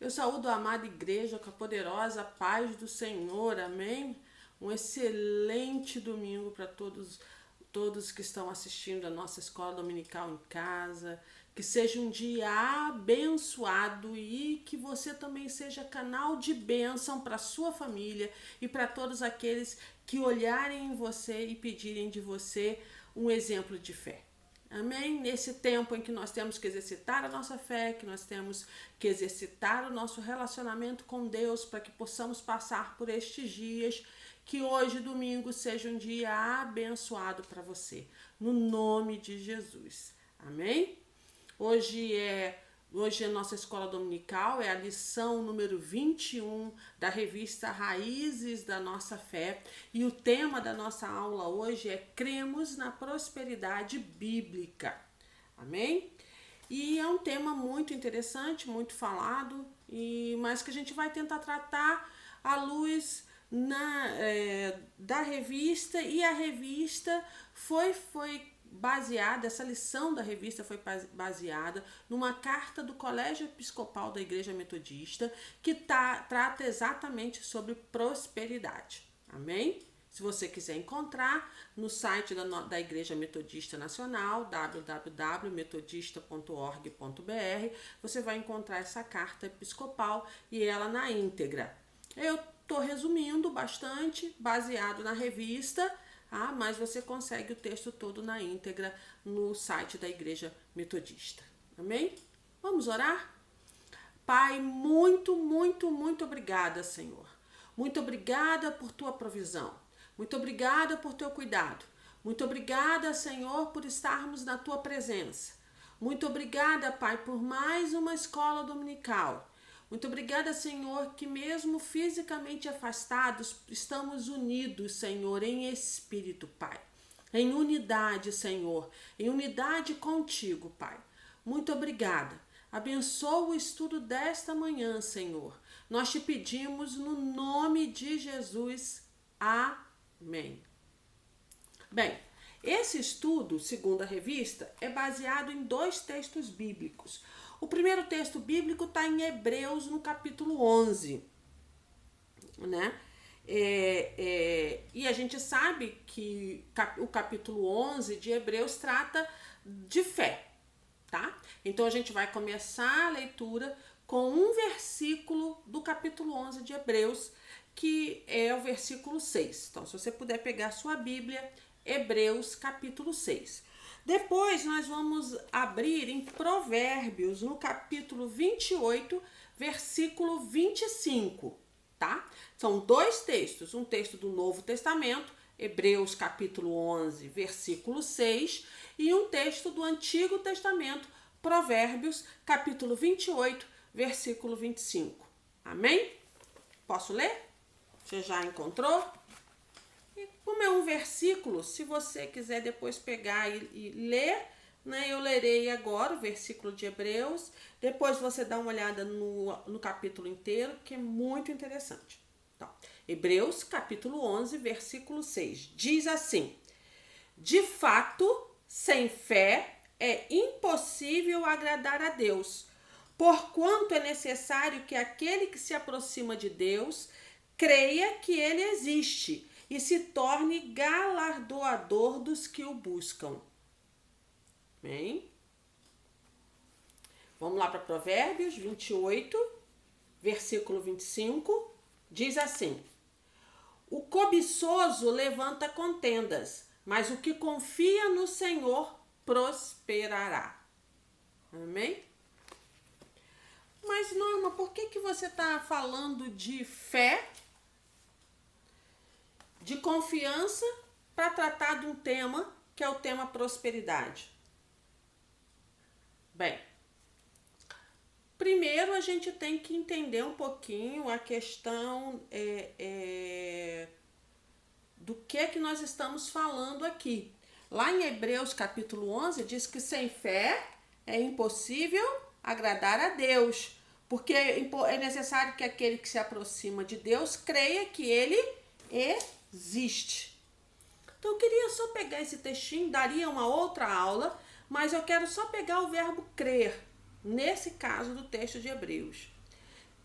Eu saúdo a amada igreja com a poderosa paz do Senhor, amém? Um excelente domingo para todos que estão assistindo a nossa escola dominical em casa. Que seja um dia abençoado e que você também seja canal de bênção para sua família e para todos aqueles que olharem em você e pedirem de você um exemplo de fé. Amém? Nesse tempo em que nós temos que exercitar a nossa fé, que nós temos que exercitar o nosso relacionamento com Deus para que possamos passar por estes dias, que hoje, domingo, seja um dia abençoado para você, no nome de Jesus. Amém? Hoje a nossa escola dominical é a lição número 21 da revista Raízes da Nossa Fé. E o tema da nossa aula hoje é Cremos na Prosperidade Bíblica. Amém? E é um tema muito interessante, muito falado, mas que a gente vai tentar tratar à luz da revista. E a revista foi baseada, essa lição da revista foi baseada numa carta do Colégio Episcopal da Igreja Metodista que trata exatamente sobre prosperidade. Amém? Se você quiser encontrar no site da Igreja Metodista Nacional, www.metodista.org.br, você vai encontrar essa carta episcopal e ela na íntegra. Eu estou resumindo bastante, baseado na revista, mas você consegue o texto todo na íntegra no site da Igreja Metodista. Amém? Vamos orar? Pai, muito, muito, muito obrigada, Senhor. Muito obrigada por tua provisão. Muito obrigada por teu cuidado. Muito obrigada, Senhor, por estarmos na tua presença. Muito obrigada, Pai, por mais uma escola dominical. Muito obrigada, Senhor, que mesmo fisicamente afastados, estamos unidos, Senhor, em espírito, Pai. Em unidade, Senhor, em unidade contigo, Pai. Muito obrigada. Abençoa o estudo desta manhã, Senhor. Nós te pedimos no nome de Jesus. Amém. Bem, esse estudo, segundo a revista, é baseado em 2 textos bíblicos. O primeiro texto bíblico está em Hebreus, no capítulo 11, né? E a gente sabe que o capítulo 11 de Hebreus trata de fé, tá? Então a gente vai começar a leitura com um versículo do capítulo 11 de Hebreus, que é o versículo 6. Então, se você puder pegar a sua Bíblia, Hebreus, capítulo 6. Depois nós vamos abrir em Provérbios, no capítulo 28, versículo 25, tá? São 2 textos, um texto do Novo Testamento, Hebreus capítulo 11, versículo 6, e um texto do Antigo Testamento, Provérbios capítulo 28, versículo 25. Amém? Posso ler? Você já encontrou? Como é um versículo, se você quiser depois pegar e ler, né, eu lerei agora o versículo de Hebreus, depois você dá uma olhada no capítulo inteiro, que é muito interessante. Então, Hebreus, capítulo 11, versículo 6, diz assim: de fato, sem fé é impossível agradar a Deus, porquanto é necessário que aquele que se aproxima de Deus creia que ele existe e se torne galardoador dos que o buscam. Amém? Vamos lá para Provérbios 28, versículo 25. Diz assim: o cobiçoso levanta contendas, mas o que confia no Senhor prosperará. Amém? Mas, Norma, por que você está falando de fé, de confiança, para tratar de um tema que é o tema prosperidade? Bem, primeiro a gente tem que entender um pouquinho a questão do que nós estamos falando aqui. Lá em Hebreus capítulo 11 diz que sem fé é impossível agradar a Deus, porque é necessário que aquele que se aproxima de Deus creia que ele existe. Então eu queria só pegar esse textinho, daria uma outra aula, mas eu quero só pegar o verbo crer, nesse caso do texto de Hebreus.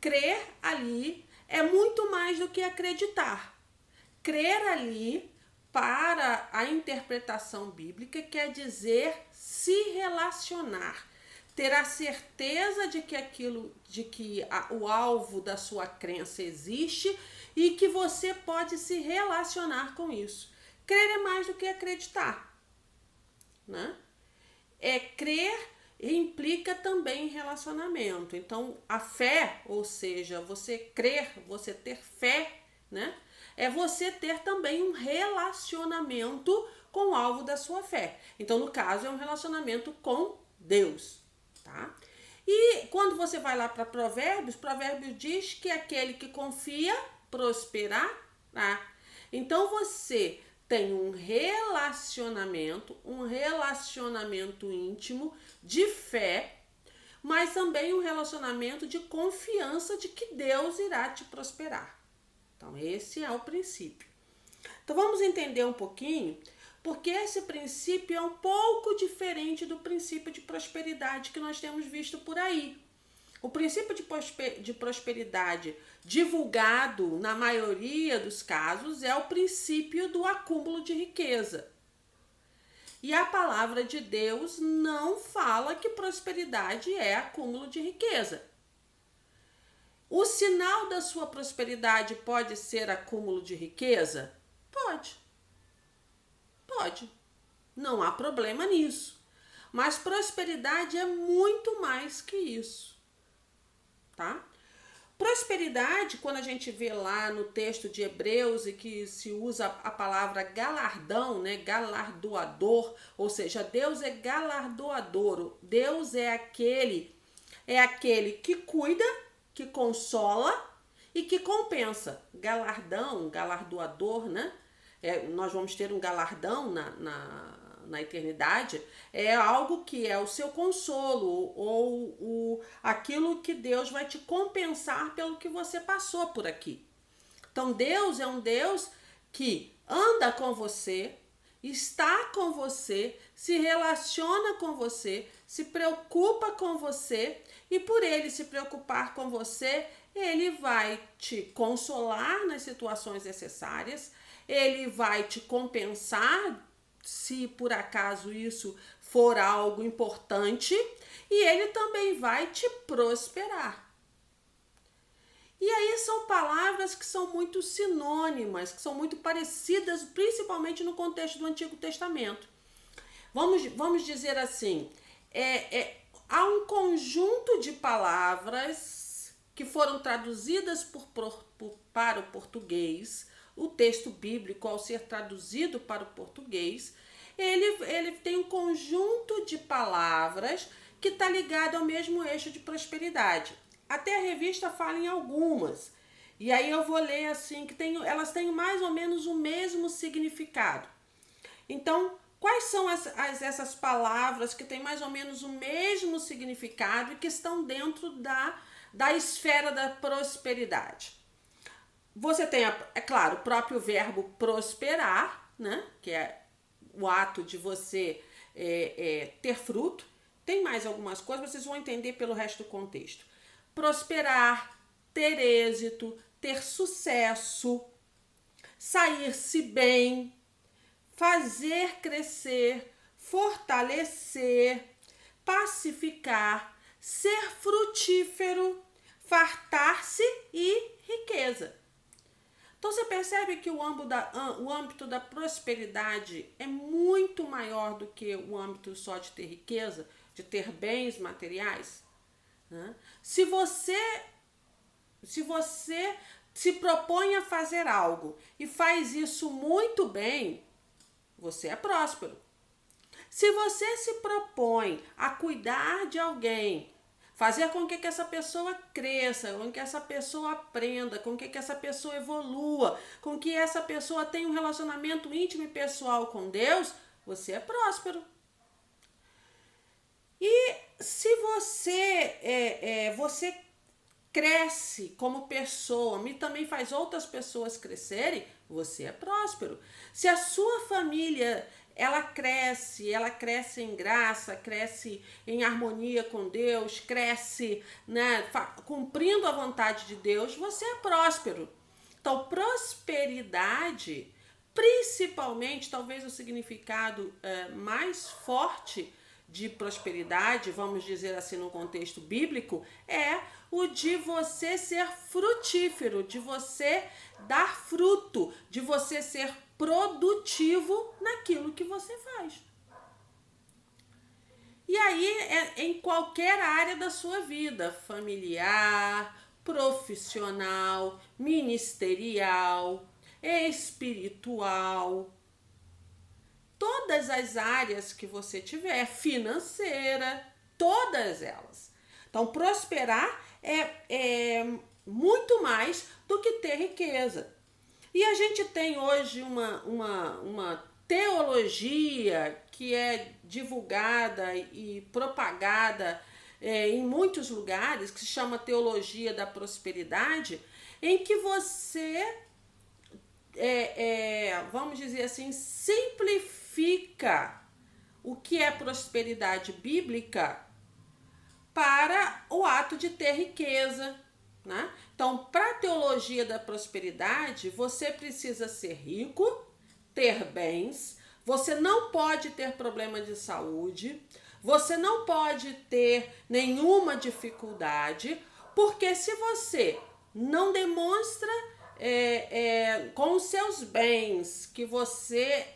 crer ali é muito mais do que acreditar. Crer ali, para a interpretação bíblica, quer dizer se relacionar, ter a certeza de que o alvo da sua crença existe e que você pode se relacionar com isso. Crer é mais do que acreditar, né? Crer implica também relacionamento. Então, a fé, ou seja, você crer, você ter fé, né? É você ter também um relacionamento com o alvo da sua fé. Então, no caso, é um relacionamento com Deus, tá? E quando você vai lá para Provérbios diz que aquele que confia prosperará. Então, você tem um relacionamento íntimo de fé, mas também um relacionamento de confiança de que Deus irá te prosperar. Então, esse é o princípio. Então, vamos entender um pouquinho, porque esse princípio é um pouco diferente do princípio de prosperidade que nós temos visto por aí. O princípio de prosperidade divulgado na maioria dos casos é o princípio do acúmulo de riqueza. E a palavra de Deus não fala que prosperidade é acúmulo de riqueza. O sinal da sua prosperidade pode ser acúmulo de riqueza? Pode. Pode. Não há problema nisso. Mas prosperidade é muito mais que isso. Tá? Prosperidade, quando a gente vê lá no texto de Hebreus e que se usa a palavra galardão, né? Galardoador, ou seja, Deus é galardoador. Deus é aquele que cuida, que consola e que compensa. Galardão, galardoador, né? Nós vamos ter um galardão na eternidade, é algo que é o seu consolo ou aquilo que Deus vai te compensar pelo que você passou por aqui. Então Deus é um Deus que anda com você, está com você, se relaciona com você, se preocupa com você e por ele se preocupar com você, ele vai te consolar nas situações necessárias, ele vai te compensar se por acaso isso for algo importante, e ele também vai te prosperar. E aí são palavras que são muito sinônimas, que são muito parecidas, principalmente no contexto do Antigo Testamento. Vamos dizer assim, há um conjunto de palavras que foram traduzidas para o português. O texto bíblico, ao ser traduzido para o português, ele tem um conjunto de palavras que está ligado ao mesmo eixo de prosperidade. Até a revista fala em algumas. E aí eu vou ler assim, que elas têm mais ou menos o mesmo significado. Então, quais são essas palavras que têm mais ou menos o mesmo significado e que estão dentro da esfera da prosperidade? Você tem, é claro, o próprio verbo prosperar, né? Que é o ato de você ter fruto. Tem mais algumas coisas, vocês vão entender pelo resto do contexto. Prosperar, ter êxito, ter sucesso, sair-se bem, fazer crescer, fortalecer, pacificar, ser frutífero, fartar-se e riqueza. Então você percebe que o âmbito da prosperidade é muito maior do que o âmbito só de ter riqueza, de ter bens materiais, né? Se você se propõe a fazer algo e faz isso muito bem, você é próspero. Se você se propõe a cuidar de alguém, fazer com que essa pessoa cresça, com que essa pessoa aprenda, com que essa pessoa evolua, com que essa pessoa tenha um relacionamento íntimo e pessoal com Deus, você é próspero. E se você cresce como pessoa e também faz outras pessoas crescerem, você é próspero. Se a sua família ela cresce em graça, cresce em harmonia com Deus, cresce, né, cumprindo a vontade de Deus, você é próspero. Então, prosperidade, principalmente, talvez o significado mais forte de prosperidade, vamos dizer assim no contexto bíblico, é o de você ser frutífero, de você dar fruto, de você ser produtivo naquilo que você faz. E aí é em qualquer área da sua vida, familiar, profissional, ministerial, espiritual, todas as áreas que você tiver, financeira, todas elas. Então, prosperar é muito mais do que ter riqueza. E a gente tem hoje uma teologia que é divulgada e propagada em muitos lugares, que se chama teologia da prosperidade, em que você, vamos dizer assim, simplifica o que é prosperidade bíblica para o ato de ter riqueza, né? Então, para a teologia da prosperidade, você precisa ser rico, ter bens, você não pode ter problema de saúde, você não pode ter nenhuma dificuldade, porque se você não demonstra com os seus bens que você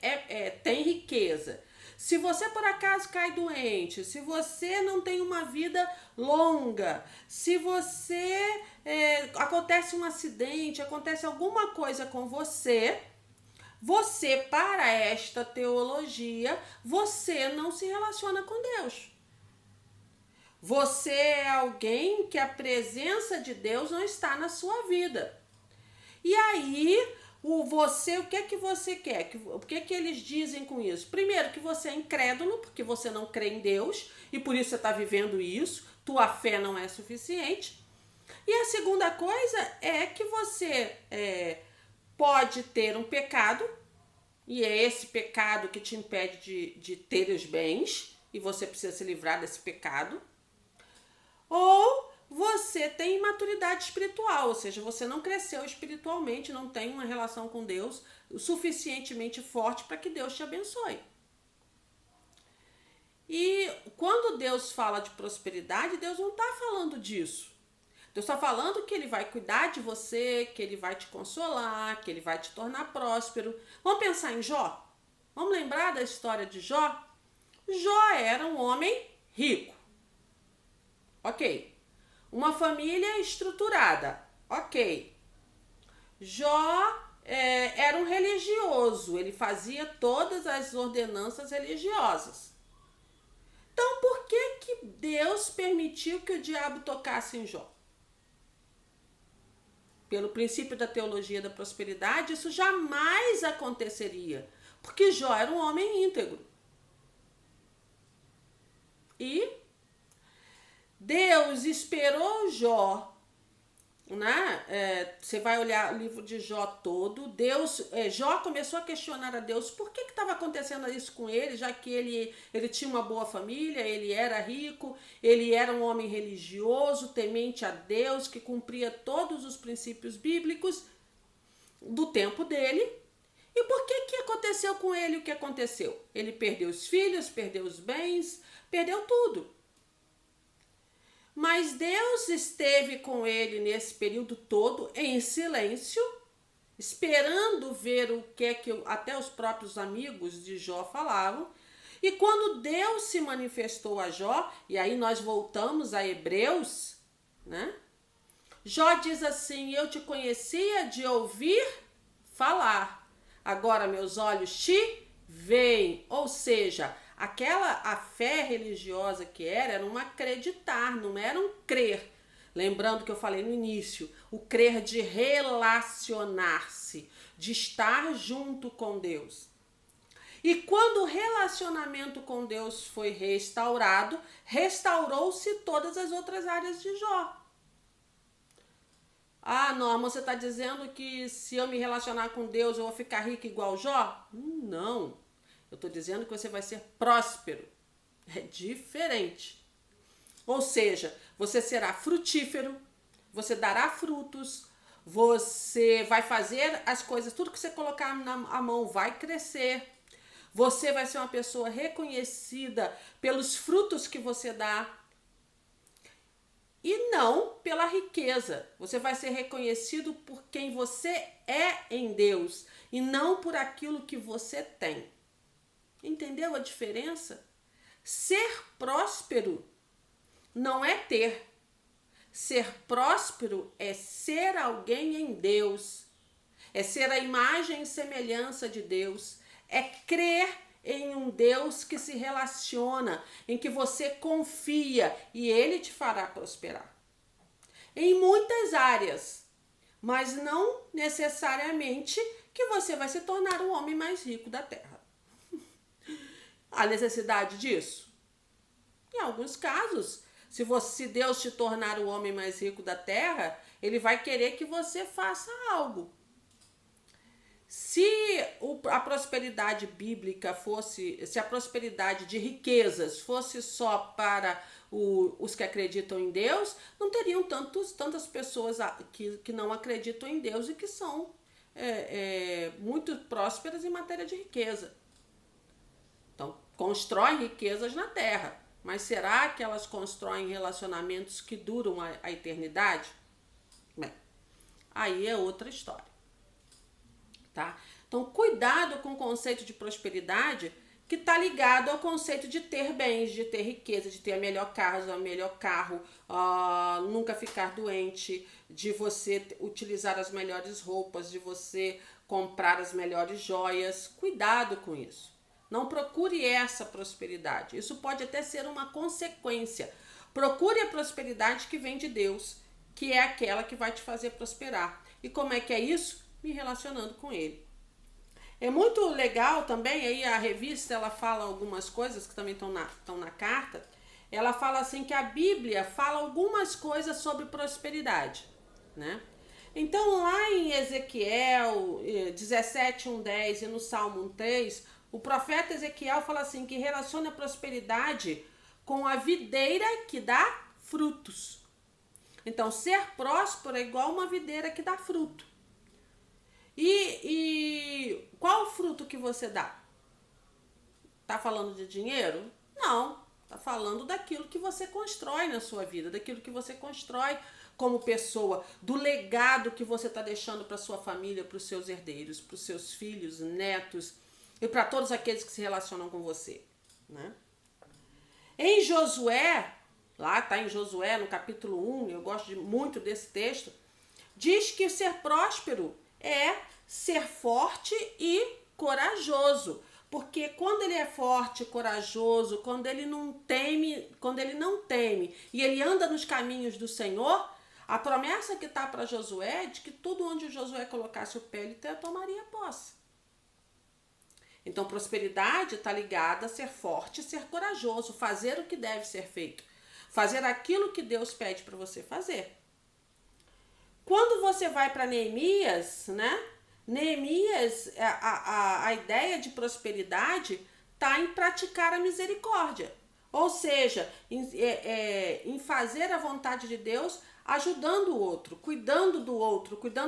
tem riqueza, se você por acaso cai doente, se você não tem uma vida longa, se você acontece um acidente, acontece alguma coisa com você, para esta teologia, você não se relaciona com Deus. Você é alguém que a presença de Deus não está na sua vida. E aí, o que é que você quer? O que é que eles dizem com isso? Primeiro, que você é incrédulo, porque você não crê em Deus, e por isso você está vivendo isso, tua fé não é suficiente. E a segunda coisa é que você pode ter um pecado, e é esse pecado que te impede de ter os bens, e você precisa se livrar desse pecado. Ou você tem imaturidade espiritual, ou seja, você não cresceu espiritualmente, não tem uma relação com Deus o suficientemente forte para que Deus te abençoe. E quando Deus fala de prosperidade, Deus não está falando disso. Deus está falando que Ele vai cuidar de você, que Ele vai te consolar, que Ele vai te tornar próspero. Vamos pensar em Jó? Vamos lembrar da história de Jó? Jó era um homem rico. Ok. Uma família estruturada. Ok. Jó era um religioso. Ele fazia todas as ordenanças religiosas. Então, por que Deus permitiu que o diabo tocasse em Jó? Pelo princípio da teologia da prosperidade, isso jamais aconteceria. Porque Jó era um homem íntegro. E Deus esperou Jó, né? Você vai olhar o livro de Jó todo. Jó começou a questionar a Deus por que estava acontecendo isso com ele, já que ele tinha uma boa família, ele era rico, ele era um homem religioso, temente a Deus, que cumpria todos os princípios bíblicos do tempo dele. E por que aconteceu com ele o que aconteceu? Ele perdeu os filhos, perdeu os bens, perdeu tudo. Mas Deus esteve com ele nesse período todo em silêncio, esperando ver o que até os próprios amigos de Jó falavam. E quando Deus se manifestou a Jó, e aí nós voltamos a Hebreus, né? Jó diz assim: eu te conhecia de ouvir falar, agora meus olhos te veem. Ou seja, a fé religiosa que era um acreditar, não era um crer. Lembrando que eu falei no início, o crer de relacionar-se, de estar junto com Deus. E quando o relacionamento com Deus foi restaurado, restaurou-se todas as outras áreas de Jó. Ah, Norma, você está dizendo que se eu me relacionar com Deus eu vou ficar rica igual Jó? Não. Eu estou dizendo que você vai ser próspero. É diferente. Ou seja, você será frutífero, você dará frutos, você vai fazer as coisas, tudo que você colocar na mão vai crescer. Você vai ser uma pessoa reconhecida pelos frutos que você dá e não pela riqueza. Você vai ser reconhecido por quem você é em Deus e não por aquilo que você tem. Entendeu a diferença? Ser próspero não é ter. Ser próspero é ser alguém em Deus. É ser a imagem e semelhança de Deus. É crer em um Deus que se relaciona, em que você confia e Ele te fará prosperar. Em muitas áreas, mas não necessariamente que você vai se tornar o homem mais rico da Terra. Há necessidade disso? Em alguns casos, se Deus te tornar o homem mais rico da Terra, Ele vai querer que você faça algo. Se a prosperidade bíblica se a prosperidade de riquezas fosse só para os que acreditam em Deus, não teriam tantas pessoas que não acreditam em Deus e que são muito prósperas em matéria de riqueza. Então, constroem riquezas na terra, mas será que elas constroem relacionamentos que duram a eternidade? Bem, aí é outra história. Tá? Então, cuidado com o conceito de prosperidade que está ligado ao conceito de ter bens, de ter riqueza, de ter a melhor casa, o melhor carro, nunca ficar doente, de você utilizar as melhores roupas, de você comprar as melhores joias. Cuidado com isso. Não procure essa prosperidade. Isso pode até ser uma consequência. Procure a prosperidade que vem de Deus, que é aquela que vai te fazer prosperar. E como é que é isso? Me relacionando com Ele. É muito legal também, aí a revista ela fala algumas coisas que também estão na carta. Ela fala assim que a Bíblia fala algumas coisas sobre prosperidade, né? Então lá em Ezequiel 17, 1:10 e no Salmo 1:3, o profeta Ezequiel fala assim que relaciona a prosperidade com a videira que dá frutos. Então ser próspero é igual uma videira que dá fruto. E qual o fruto que você dá? Tá falando de dinheiro? Não, tá falando daquilo que você constrói na sua vida, daquilo que você constrói como pessoa, do legado que você está deixando para sua família, para os seus herdeiros, para os seus filhos, netos e para todos aqueles que se relacionam com você, né? Em Josué, lá tá em Josué no capítulo 1, eu gosto muito desse texto, diz que ser próspero é ser forte e corajoso. Porque quando ele é forte, corajoso, quando ele não teme e ele anda nos caminhos do Senhor, a promessa que está para Josué é de que tudo onde Josué colocasse o pé, ele tomaria posse. Então, prosperidade está ligada a ser forte, ser corajoso, fazer o que deve ser feito, fazer aquilo que Deus pede para você fazer. Quando você vai para Neemias, né? Neemias, a ideia de prosperidade está em praticar a misericórdia. Ou seja, em fazer a vontade de Deus, ajudando o outro, cuidando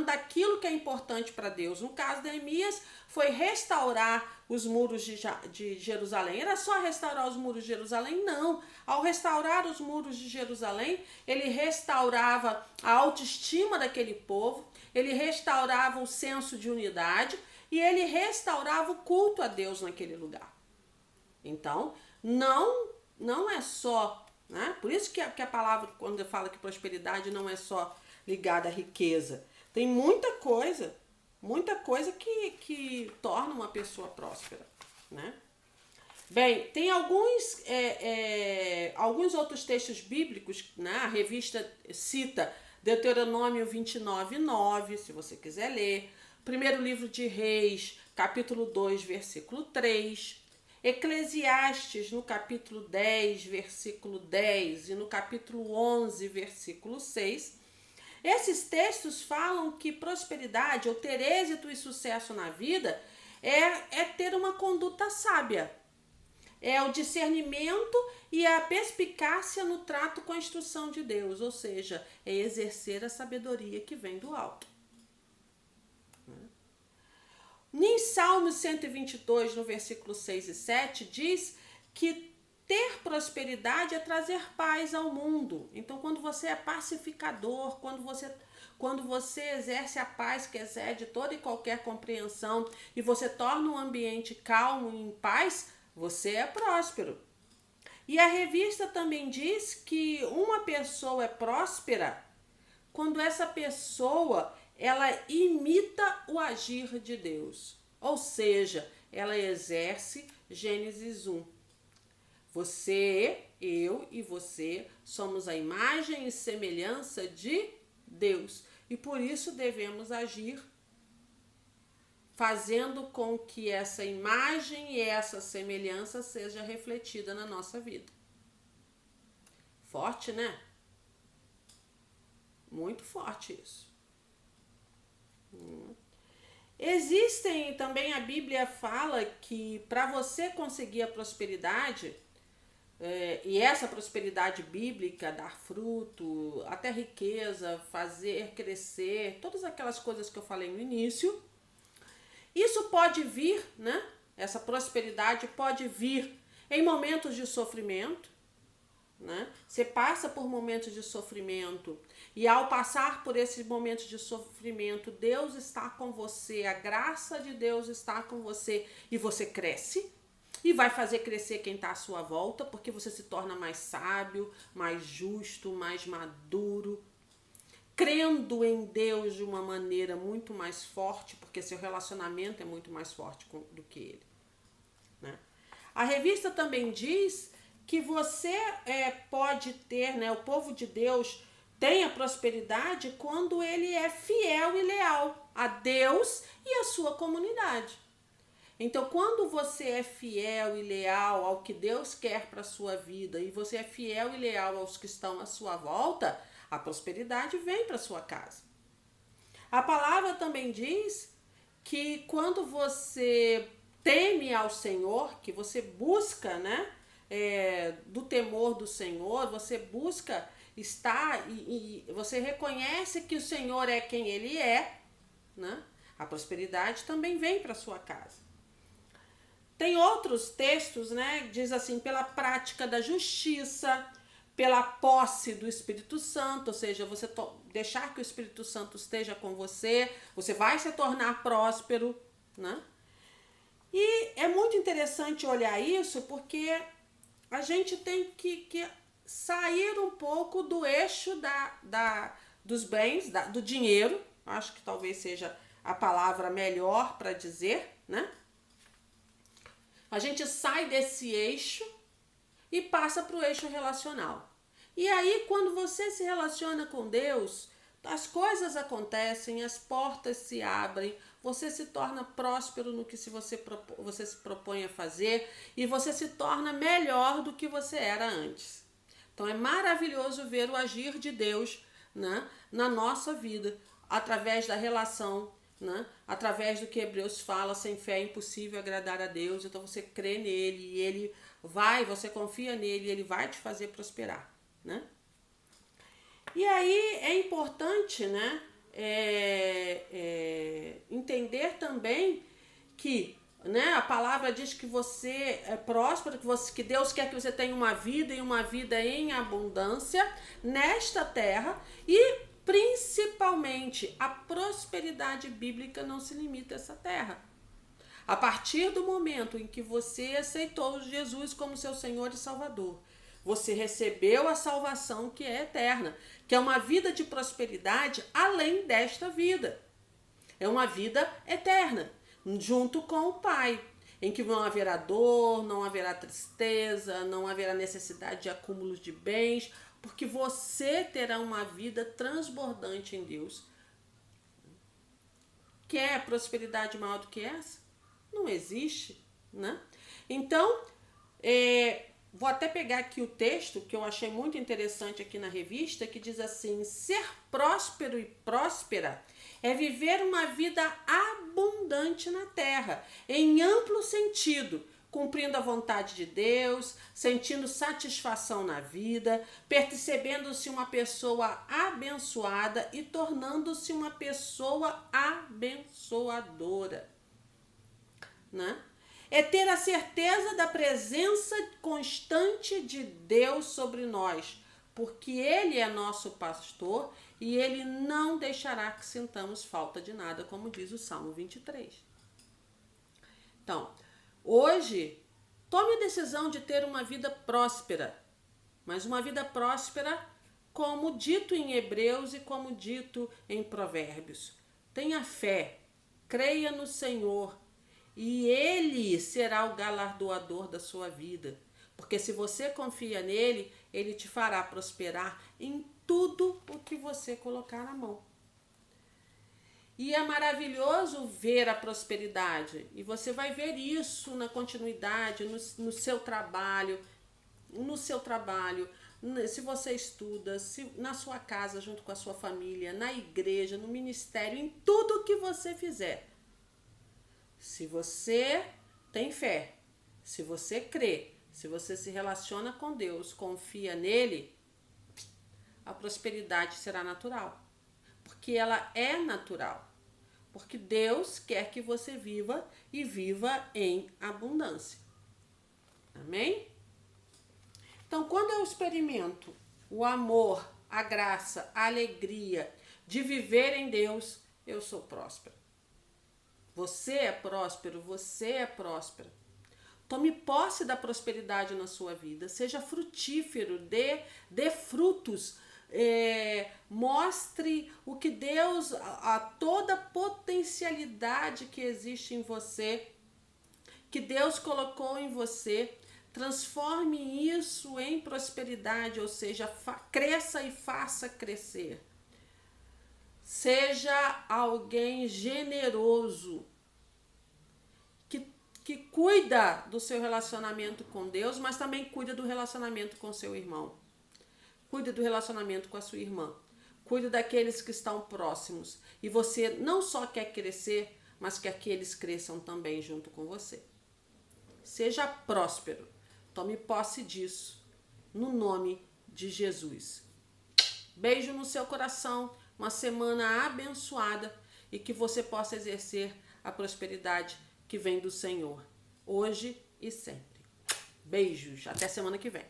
daquilo que é importante para Deus. No caso de Neemias, foi restaurar os muros de Jerusalém. Era só restaurar os muros de Jerusalém? Não. Ao restaurar os muros de Jerusalém, ele restaurava a autoestima daquele povo, ele restaurava o senso de unidade e ele restaurava o culto a Deus naquele lugar. Então, não é só, né? Por isso que a palavra, quando fala que prosperidade não é só ligada à riqueza. Tem muita coisa que torna uma pessoa próspera, né? Bem, tem alguns outros textos bíblicos, né? A revista cita Deuteronômio 29:9, se você quiser ler. Primeiro livro de Reis, capítulo 2, versículo 3. Eclesiastes, no capítulo 10, versículo 10 e no capítulo 11, versículo 6. Esses textos falam que prosperidade ou ter êxito e sucesso na vida é ter uma conduta sábia. É o discernimento e a perspicácia no trato com a instrução de Deus, ou seja, é exercer a sabedoria que vem do alto. Em Salmos 122, no versículo 6 e 7, diz que ter prosperidade é trazer paz ao mundo. Então, quando você é pacificador, quando você exerce a paz que excede toda e qualquer compreensão e você torna um ambiente calmo e em paz, você é próspero. E a revista também diz que uma pessoa é próspera quando essa pessoa ela imita o agir de Deus. Ou seja, ela exerce Gênesis 1. Você, eu e você somos a imagem e semelhança de Deus. E por isso devemos agir fazendo com que essa imagem e essa semelhança seja refletida na nossa vida. Forte, né? Muito forte isso. Existem também, a Bíblia fala que para você conseguir a prosperidade, e essa prosperidade bíblica, dar fruto, até riqueza, fazer crescer, todas aquelas coisas que eu falei no início, isso pode vir, né? Essa prosperidade pode vir em momentos de sofrimento, né? Você passa por momentos de sofrimento e ao passar por esses momentos de sofrimento, Deus está com você, a graça de Deus está com você e você cresce e vai fazer crescer quem está à sua volta, porque você se torna mais sábio, mais justo, mais maduro, crendo em Deus de uma maneira muito mais forte, porque seu relacionamento é muito mais forte do que ele, né? A revista também diz que você pode ter, né, o povo de Deus tem a prosperidade quando ele é fiel e leal a Deus e a sua comunidade. Então, quando você é fiel e leal ao que Deus quer para a sua vida e você é fiel e leal aos que estão à sua volta, a prosperidade vem para sua casa. A palavra também diz que quando você teme ao Senhor, que você busca, né, do temor do Senhor, você busca estar e você reconhece que o Senhor é quem Ele é, né? A prosperidade também vem para sua casa. Tem outros textos, né? Diz assim, pela prática da justiça, pela posse do Espírito Santo, ou seja, você deixar que o Espírito Santo esteja com você, você vai se tornar próspero, né? E é muito interessante olhar isso porque a gente tem que sair um pouco do eixo dos bens, do dinheiro, acho que talvez seja a palavra melhor para dizer, né? A gente sai desse eixo e passa para o eixo relacional. E aí, quando você se relaciona com Deus, as coisas acontecem, as portas se abrem, você se torna próspero no que você se propõe a fazer e você se torna melhor do que você era antes. Então é maravilhoso ver o agir de Deus, né, na nossa vida, através da relação, né, através do que Hebreus fala, sem fé é impossível agradar a Deus. Então você crê nele e você confia nele e ele vai te fazer prosperar, né? E aí é importante, né, entender também que, né, a palavra diz que você é próspero, que Deus quer que você tenha uma vida e uma vida em abundância nesta terra e principalmente a prosperidade bíblica não se limita a essa terra. A partir do momento em que você aceitou Jesus como seu Senhor e Salvador, você recebeu a salvação que é eterna, que é uma vida de prosperidade além desta vida. É uma vida eterna, junto com o Pai, em que não haverá dor, não haverá tristeza, não haverá necessidade de acúmulos de bens, porque você terá uma vida transbordante em Deus. Quer prosperidade maior do que essa? Não existe, né? Então, vou até pegar aqui o texto que eu achei muito interessante aqui na revista, que diz assim: ser próspero e próspera é viver uma vida abundante na terra, em amplo sentido, cumprindo a vontade de Deus, sentindo satisfação na vida, percebendo-se uma pessoa abençoada e tornando-se uma pessoa abençoadora, né? É ter a certeza da presença constante de Deus sobre nós, porque Ele é nosso pastor e Ele não deixará que sintamos falta de nada, como diz o Salmo 23. Então, hoje, tome a decisão de ter uma vida próspera, mas uma vida próspera como dito em Hebreus e como dito em Provérbios. Tenha fé, creia no Senhor, e Ele será o galardoador da sua vida. Porque se você confia nele, Ele te fará prosperar em tudo o que você colocar na mão. E é maravilhoso ver a prosperidade. E você vai ver isso na continuidade, no seu trabalho, se você estuda, na sua casa junto com a sua família, na igreja, no ministério, em tudo que você fizer. Se você tem fé, se você crê, se você se relaciona com Deus, confia nele, a prosperidade será natural. Porque ela é natural. Porque Deus quer que você viva e viva em abundância. Amém? Então, quando eu experimento o amor, a graça, a alegria de viver em Deus, eu sou próspero. Você é próspero, você é próspera. Tome posse da prosperidade na sua vida, seja frutífero, dê frutos, mostre o que Deus, toda a potencialidade que existe em você, que Deus colocou em você, transforme isso em prosperidade, ou seja, cresça e faça crescer. Seja alguém generoso, que cuida do seu relacionamento com Deus, mas também cuida do relacionamento com seu irmão. Cuida do relacionamento com a sua irmã. Cuida daqueles que estão próximos. E você não só quer crescer, mas quer que eles cresçam também junto com você. Seja próspero. Tome posse disso, no nome de Jesus. Beijo no seu coração. Uma semana abençoada e que você possa exercer a prosperidade que vem do Senhor, hoje e sempre. Beijos, até semana que vem.